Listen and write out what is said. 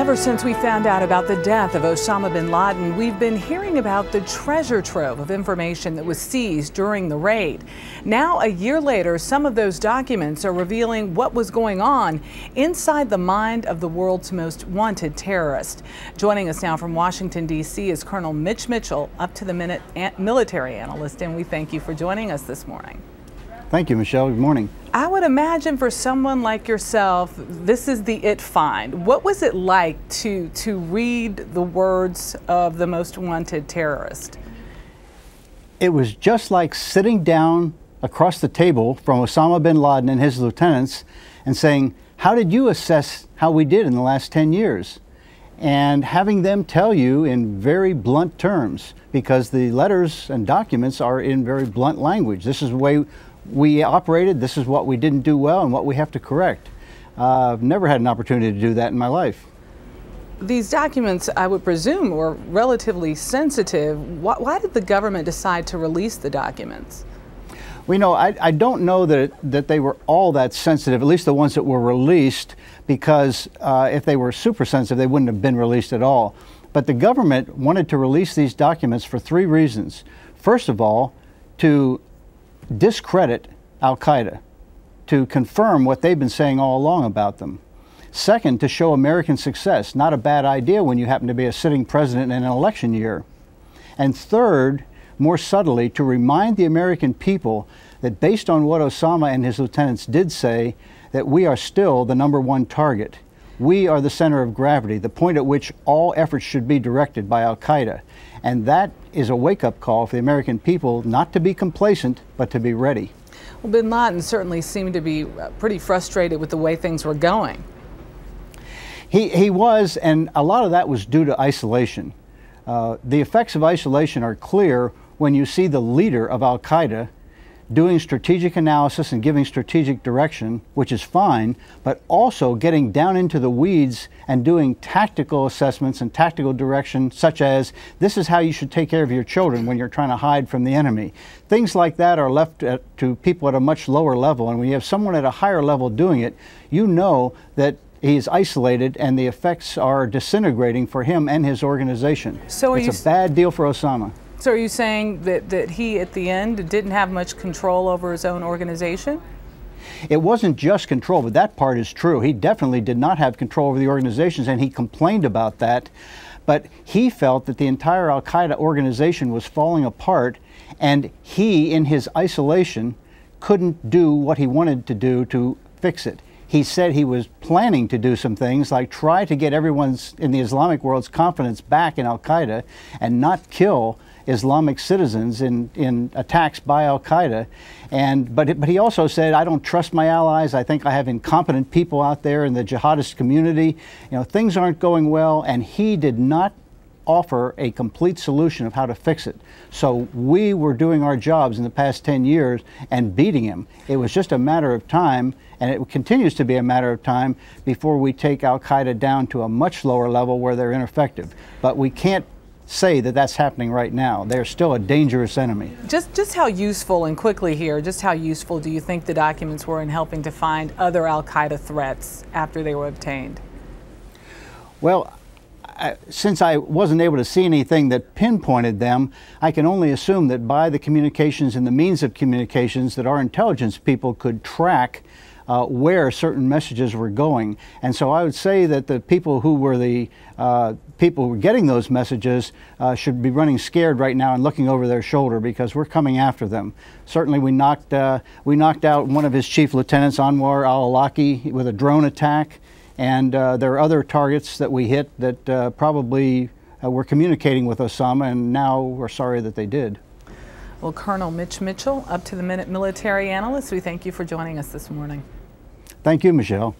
Ever since we found out about the death of Osama bin Laden, we've been hearing about the treasure trove of information that was seized during the raid. Now, a year later, some of those documents are revealing what was going on inside the mind of the world's most wanted terrorist. Joining us now from Washington, D.C. is Colonel Mitch Mitchell, up-to-the-minute military analyst, and we thank you for joining us this morning. Thank you, Michelle. Good morning. I would imagine for someone like yourself, this is the it find. What was it like to read the words of the most wanted terrorist? It was just like sitting down across the table from Osama bin Laden and his lieutenants and saying, how did you assess how we did in the last 10 years? And having them tell you in very blunt terms, because the letters and documents are in very blunt language. This is the way we operated, this is what we didn't do well and what we have to correct. I've never had an opportunity to do that in my life. These documents, I would presume, were relatively sensitive. Why did the government decide to release the documents? Well, you know, I don't know that they were all that sensitive, at least the ones that were released, because if they were super sensitive, they wouldn't have been released at all. But the government wanted to release these documents for three reasons. First of all, to discredit Al-Qaeda, to confirm what they've been saying all along about them. Second, to show American success, not a bad idea when you happen to be a sitting president in an election year. And third, more subtly, to remind the American people that based on what Osama and his lieutenants did say, that we are still the #1 target. We are the center of gravity, the point at which all efforts should be directed by Al-Qaeda. And that is a wake-up call for the American people not to be complacent, but to be ready. Well, bin Laden certainly seemed to be pretty frustrated with the way things were going. He was, and a lot of that was due to isolation. The effects of isolation are clear when you see the leader of Al-Qaeda doing strategic analysis and giving strategic direction, which is fine, but also getting down into the weeds and doing tactical assessments and tactical direction, such as this is how you should take care of your children when you're trying to hide from the enemy. Things like that are left to people at a much lower level, and when you have someone at a higher level doing it, you know that he's isolated and the effects are disintegrating for him and his organization. So it's a bad deal for Osama. So are you saying that he, at the end, didn't have much control over his own organization? It wasn't just control, but that part is true. He definitely did not have control over the organizations, and he complained about that. But he felt that the entire Al-Qaeda organization was falling apart, and he, in his isolation, couldn't do what he wanted to do to fix it. He said he was planning to do some things like try to get everyone's in the Islamic world's confidence back in Al-Qaeda and not kill Islamic citizens in attacks by Al-Qaeda. But he also said, I don't trust my allies. I think I have incompetent people out there in the jihadist community. You know, things aren't going well, and he did not offer a complete solution of how to fix it. So we were doing our jobs in the past 10 years and beating him. It was just a matter of time, and it continues to be a matter of time before we take Al-Qaeda down to a much lower level where they're ineffective. But we can't say that that's happening right now. They're still a dangerous enemy. Just how useful, and quickly here, just how useful do you think the documents were in helping to find other Al-Qaeda threats after they were obtained? Well, since I wasn't able to see anything that pinpointed them, I can only assume that by the communications and the means of communications that our intelligence people could track where certain messages were going. And so I would say that the people who were people who were getting those messages should be running scared right now and looking over their shoulder, because we're coming after them. Certainly we knocked out one of his chief lieutenants, Anwar al-Awlaki, with a drone attack. And there are other targets that we hit that probably were communicating with Osama, and now we're sorry that they did. Well, Colonel Mitch Mitchell, up-to-the-minute military analyst, we thank you for joining us this morning. Thank you, Michelle.